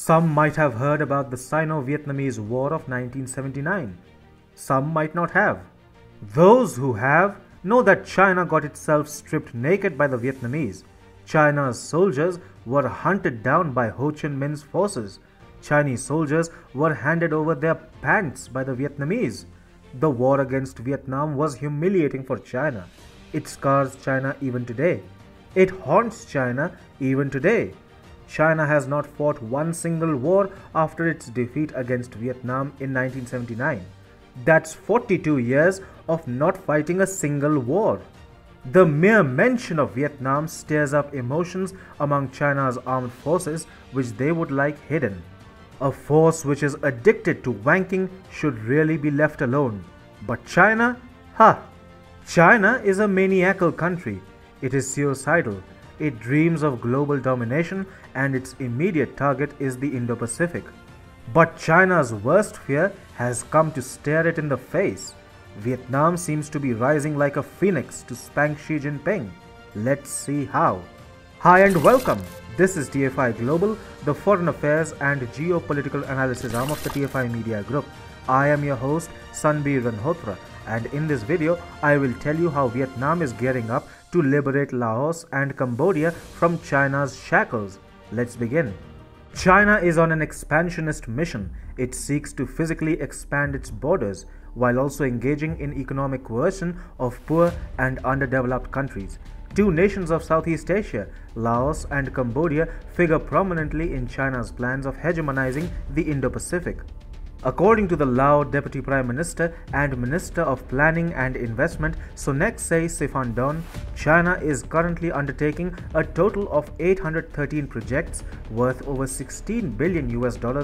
Some might have heard about the Sino-Vietnamese War of 1979. Some might not have. Those who have know that China got itself stripped naked by the Vietnamese. China's soldiers were hunted down by Ho Chi Minh's forces. Chinese soldiers were handed over their pants by the Vietnamese. The war against Vietnam was humiliating for China. It scars China even today. It haunts China even today. China has not fought one single war after its defeat against Vietnam in 1979. That's 42 years of not fighting a single war. The mere mention of Vietnam stirs up emotions among China's armed forces which they would like hidden. A force which is addicted to wanking should really be left alone. But China? China is a maniacal country. It is suicidal. It dreams of global domination and its immediate target is the Indo-Pacific. But China's worst fear has come to stare it in the face. Vietnam seems to be rising like a phoenix to spank Xi Jinping. Let's see how. Hi and welcome. This is TFI Global, the foreign affairs and geopolitical analysis arm of the TFI Media Group. I am your host Sanbir Ranhotra, and in this video I will tell you how Vietnam is gearing up to liberate Laos and Cambodia from China's shackles. Let's begin. China is on an expansionist mission. It seeks to physically expand its borders while also engaging in economic coercion of poor and underdeveloped countries. Two nations of Southeast Asia, Laos and Cambodia, figure prominently in China's plans of hegemonizing the Indo-Pacific. According to the Lao Deputy Prime Minister and Minister of Planning and Investment Soneksay Sifandon, China is currently undertaking a total of 813 projects worth over $16 billion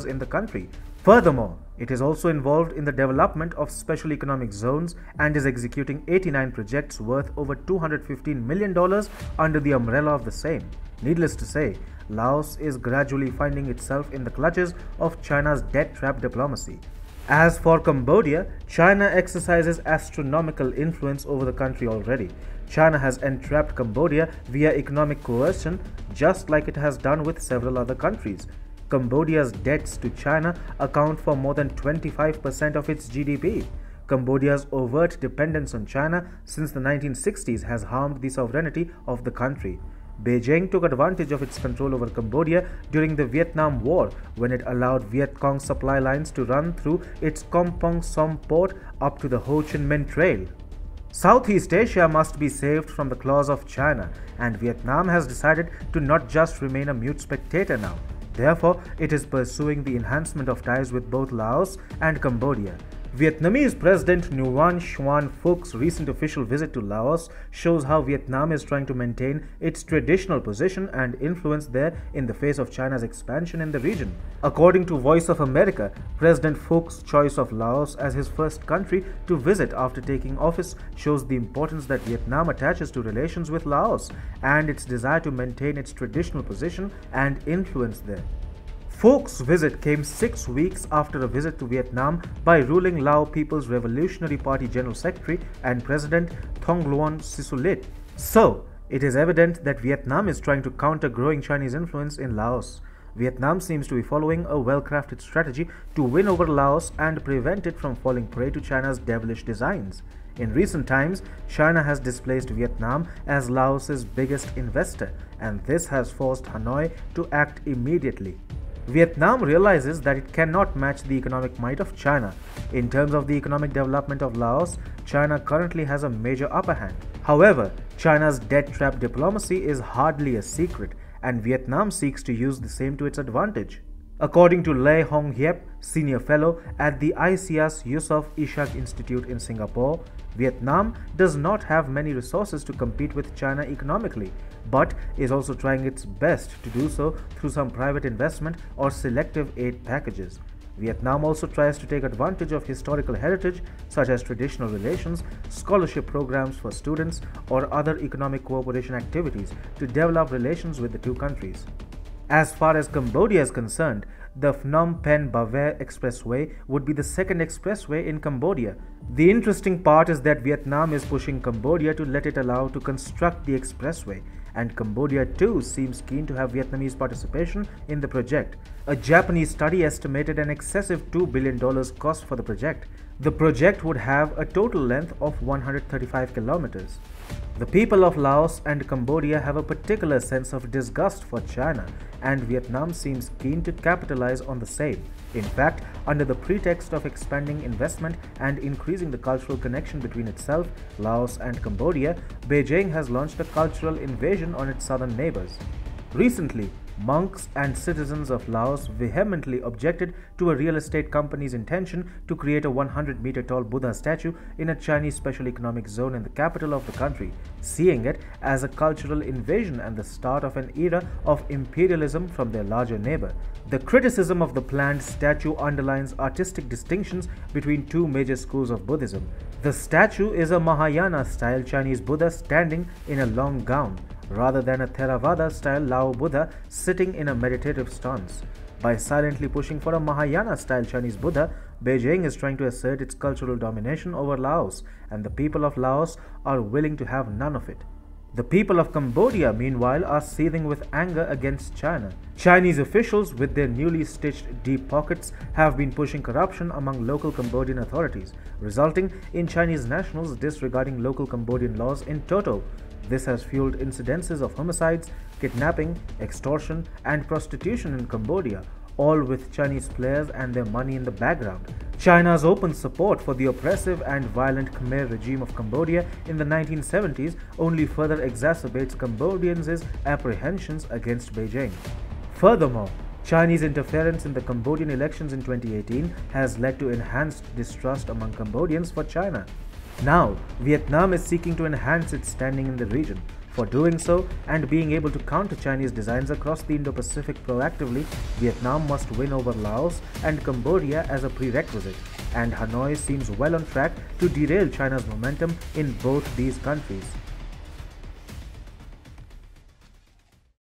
in the country. Furthermore, it is also involved in the development of special economic zones and is executing 89 projects worth over $215 million under the umbrella of the same. Needless to say, Laos is gradually finding itself in the clutches of China's debt trap diplomacy. As for Cambodia, China exercises astronomical influence over the country already. China has entrapped Cambodia via economic coercion, just like it has done with several other countries. Cambodia's debts to China account for more than 25% of its GDP. Cambodia's overt dependence on China since the 1960s has harmed the sovereignty of the country. Beijing took advantage of its control over Cambodia during the Vietnam War when it allowed Viet Cong supply lines to run through its Kompong Som port up to the Ho Chi Minh Trail. Southeast Asia must be saved from the claws of China, and Vietnam has decided to not just remain a mute spectator now. Therefore, it is pursuing the enhancement of ties with both Laos and Cambodia. Vietnamese President Nguyen Xuan Phoc's recent official visit to Laos shows how Vietnam is trying to maintain its traditional position and influence there in the face of China's expansion in the region. According to Voice of America, President Phoc's choice of Laos as his first country to visit after taking office shows the importance that Vietnam attaches to relations with Laos and its desire to maintain its traditional position and influence there. Phoc's visit came 6 weeks after a visit to Vietnam by ruling Lao People's Revolutionary Party General Secretary and President Thong Luon Sisulit. So, it is evident that Vietnam is trying to counter growing Chinese influence in Laos. Vietnam seems to be following a well-crafted strategy to win over Laos and prevent it from falling prey to China's devilish designs. In recent times, China has displaced Vietnam as Laos's biggest investor, and this has forced Hanoi to act immediately. Vietnam realizes that it cannot match the economic might of China. In terms of the economic development of Laos, China currently has a major upper hand. However, China's debt trap diplomacy is hardly a secret, and Vietnam seeks to use the same to its advantage. According to Lê Hồng Hiep, senior fellow at the ICAS Yusof Ishak Institute in Singapore, Vietnam does not have many resources to compete with China economically, but is also trying its best to do so through some private investment or selective aid packages. Vietnam also tries to take advantage of historical heritage such as traditional relations, scholarship programs for students, or other economic cooperation activities to develop relations with the two countries. As far as Cambodia is concerned, the Phnom Penh Baver Expressway would be the second expressway in Cambodia. The interesting part is that Vietnam is pushing Cambodia to let it allow to construct the expressway, and Cambodia too seems keen to have Vietnamese participation in the project. A Japanese study estimated an excessive $2 billion cost for the project. The project would have a total length of 135 kilometers. The people of Laos and Cambodia have a particular sense of disgust for China, and Vietnam seems keen to capitalize on the same. In fact, under the pretext of expanding investment and increasing the cultural connection between itself, Laos and Cambodia, Beijing has launched a cultural invasion on its southern neighbors. Recently, monks and citizens of Laos vehemently objected to a real estate company's intention to create a 100-meter tall Buddha statue in a Chinese special economic zone in the capital of the country, seeing it as a cultural invasion and the start of an era of imperialism from their larger neighbor. The criticism of the planned statue underlines artistic distinctions between two major schools of Buddhism. The statue is a Mahayana-style Chinese Buddha standing in a long gown, rather than a Theravada-style Lao Buddha sitting in a meditative stance. By silently pushing for a Mahayana-style Chinese Buddha, Beijing is trying to assert its cultural domination over Laos, and the people of Laos are willing to have none of it. The people of Cambodia, meanwhile, are seething with anger against China. Chinese officials, with their newly stitched deep pockets, have been pushing corruption among local Cambodian authorities, resulting in Chinese nationals disregarding local Cambodian laws in toto. This has fueled incidences of homicides, kidnapping, extortion, and prostitution in Cambodia, all with Chinese players and their money in the background. China's open support for the oppressive and violent Khmer regime of Cambodia in the 1970s only further exacerbates Cambodians' apprehensions against Beijing. Furthermore, Chinese interference in the Cambodian elections in 2018 has led to enhanced distrust among Cambodians for China. Now, Vietnam is seeking to enhance its standing in the region. For doing so, and being able to counter Chinese designs across the Indo-Pacific proactively, Vietnam must win over Laos and Cambodia as a prerequisite, and Hanoi seems well on track to derail China's momentum in both these countries.